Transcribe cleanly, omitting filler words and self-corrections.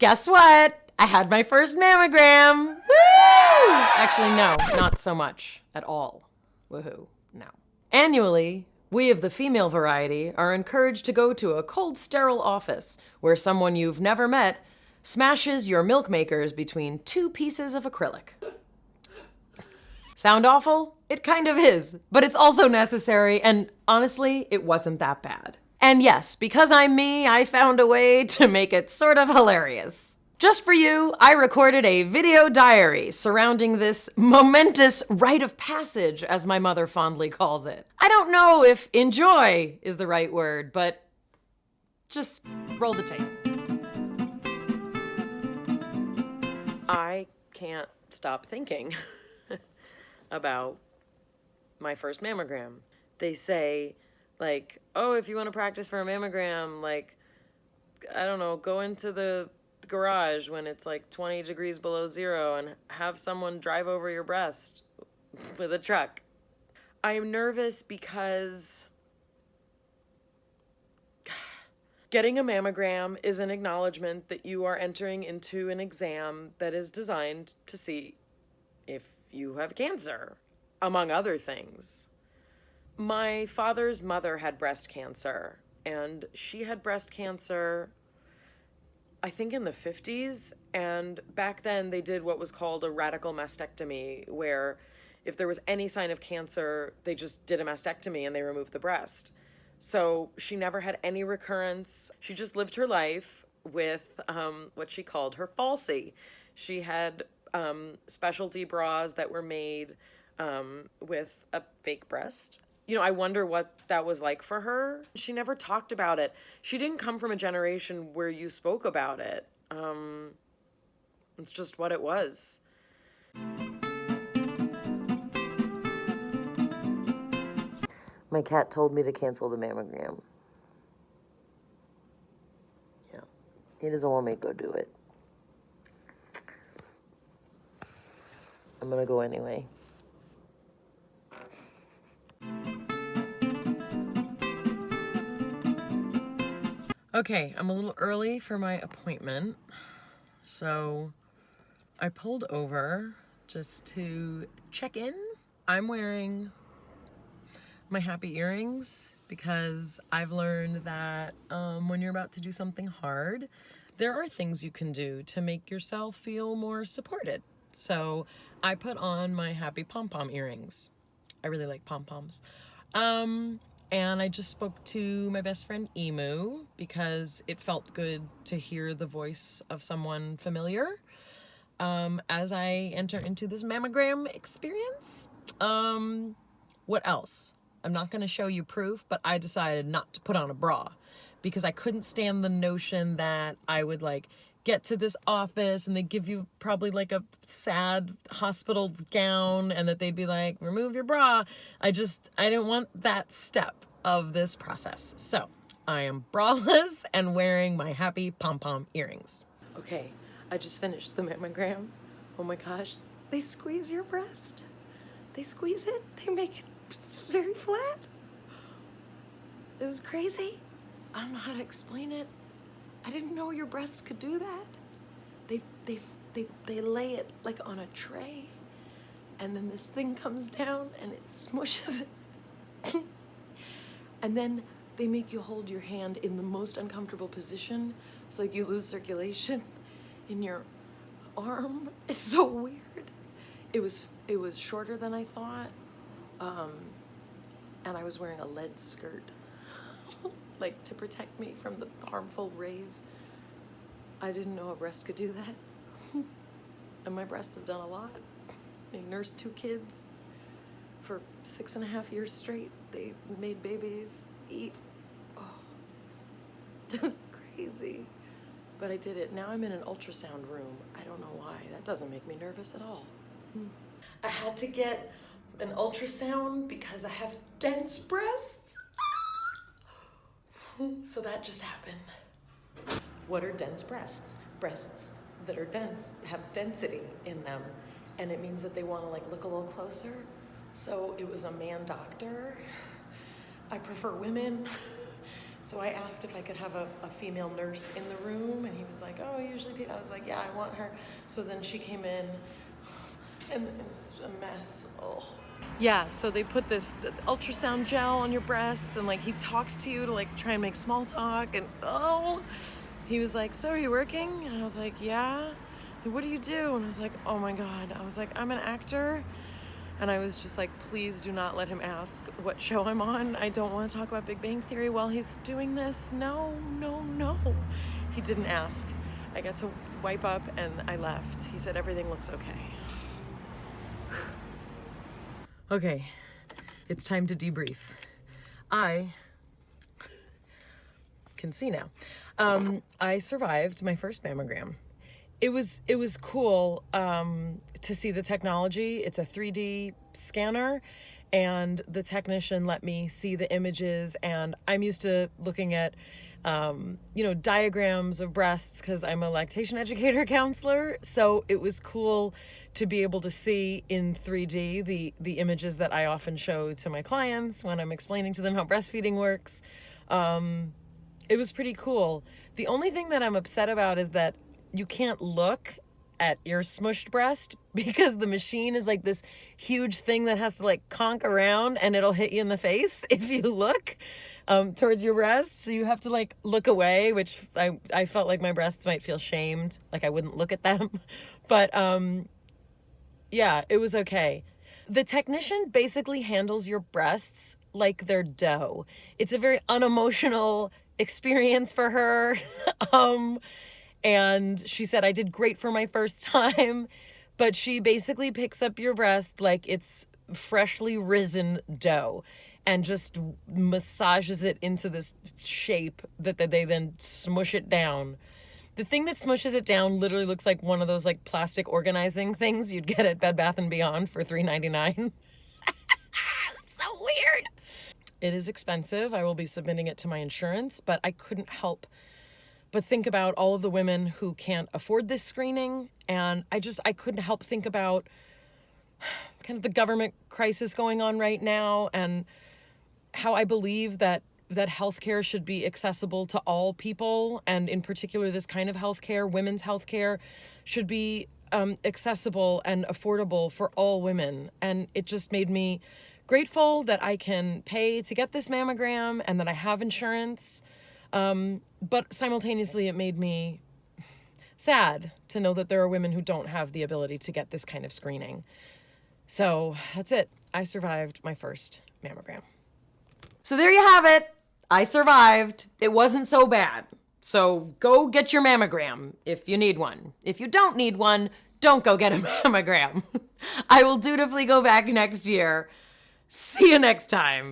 Guess what? I had my first mammogram. Woo! Actually, no, not so much at all. Woohoo, no. Annually, we of the female variety are encouraged to go to a cold, sterile office where someone you've never met smashes your milk makers between two pieces of acrylic. Sound awful? It kind of is, but it's also necessary, and honestly, it wasn't that bad. And yes, because I'm me, I found a way to make it sort of hilarious. Just for you, I recorded a video diary surrounding this momentous rite of passage, as my mother fondly calls it. I don't know if enjoy is the right word, but just roll the tape. I can't stop thinking about my first mammogram. They say, like, oh, if you want to practice for a mammogram, like, I don't know, go into the garage when it's like 20 degrees below zero and have someone drive over your breast with a truck. I'm nervous because getting a mammogram is an acknowledgement that you are entering into an exam that is designed to see if you have cancer, among other things. My father's mother had breast cancer, and she had breast cancer, I think, in the 50s, and back then they did what was called a radical mastectomy, where if there was any sign of cancer, they just did a mastectomy and they removed the breast. So she never had any recurrence. She just lived her life with what she called her falsie. She had specialty bras that were made with a fake breast. You know, I wonder what that was like for her. She never talked about it. She didn't come from a generation where you spoke about it. It's just what it was. My cat told me to cancel the mammogram. Yeah, he doesn't want me to go do it. I'm gonna go anyway. Okay, I'm a little early for my appointment, so I pulled over just to check in. I'm wearing my happy earrings because I've learned that when you're about to do something hard, there are things you can do to make yourself feel more supported. So I put on my happy pom-pom earrings. I really like pom-poms. And I just spoke to my best friend Emu because it felt good to hear the voice of someone familiar as I enter into this mammogram experience. What else? I'm not going to show you proof, but I decided not to put on a bra because I couldn't stand the notion that I would like get to this office and they give you probably like a sad hospital gown and that they'd be like, remove your bra. I didn't want that step of this process. So I am braless and wearing my happy pom-pom earrings. Okay, I just finished the mammogram. Oh my gosh, they squeeze your breast. They squeeze it, they make it very flat. This is crazy. I don't know how to explain it. I didn't know your breast could do that. They lay it like on a tray, and then this thing comes down and it smushes it. And then they make you hold your hand in the most uncomfortable position. It's like you lose circulation in your arm. It's so weird. It was shorter than I thought. And I was wearing a lead skirt, like to protect me from the harmful rays. I didn't know a breast could do that. And my breasts have done a lot. They nursed 2 kids for 6.5 years straight. They made babies, eat. Oh, that was crazy. But I did it. Now I'm in an ultrasound room. I don't know why. That doesn't make me nervous at all. I had to get an ultrasound because I have dense breasts. So that just happened. What are dense breasts? Breasts that are dense have density in them, and it means that they want to like look a little closer. So it was a man doctor. I prefer women. So I asked if I could have a female nurse in the room, and he was like, oh, usually people, I was like, yeah, I want her. So then she came in, and it's a mess. Oh. Yeah, so they put this ultrasound gel on your breasts, and like he talks to you to like try and make small talk, and oh, he was like, so are you working? And I was like, yeah. What do you do? And I was like, oh my God. I was like, I'm an actor. And I was just like, please do not let him ask what show I'm on. I don't want to talk about Big Bang Theory while he's doing this. No, no, no. He didn't ask. I got to wipe up and I left. He said everything looks okay. Okay, it's time to debrief. I can see now. I survived my first mammogram. It was cool to see the technology. It's a 3D scanner, and the technician let me see the images. And I'm used to looking at, diagrams of breasts because I'm a lactation educator counselor. So it was cool to be able to see in 3D the images that I often show to my clients when I'm explaining to them how breastfeeding works. It was pretty cool. The only thing that I'm upset about is that you can't look at your smushed breast because the machine is like this huge thing that has to like conk around, and it'll hit you in the face if you look towards your breast. So you have to like look away, which I felt like my breasts might feel shamed, like I wouldn't look at them. But yeah, it was okay. The technician basically handles your breasts like they're dough. It's a very unemotional experience for her. And she said I did great for my first time, but she basically picks up your breast like it's freshly risen dough and just massages it into this shape that they then smush it down. The thing that smushes it down literally looks like one of those like plastic organizing things you'd get at Bed Bath & Beyond for $3.99. So weird. It is expensive. I will be submitting it to my insurance, but I couldn't help but think about all of the women who can't afford this screening. And I couldn't help think about kind of the government crisis going on right now, and how I believe that healthcare should be accessible to all people. And in particular, this kind of healthcare, women's healthcare, should be accessible and affordable for all women. And it just made me grateful that I can pay to get this mammogram and that I have insurance. But simultaneously, it made me sad to know that there are women who don't have the ability to get this kind of screening. So that's it. I survived my first mammogram. So there you have it. I survived. It wasn't so bad. So go get your mammogram if you need one. If you don't need one, don't go get a mammogram. I will dutifully go back next year. See you next time.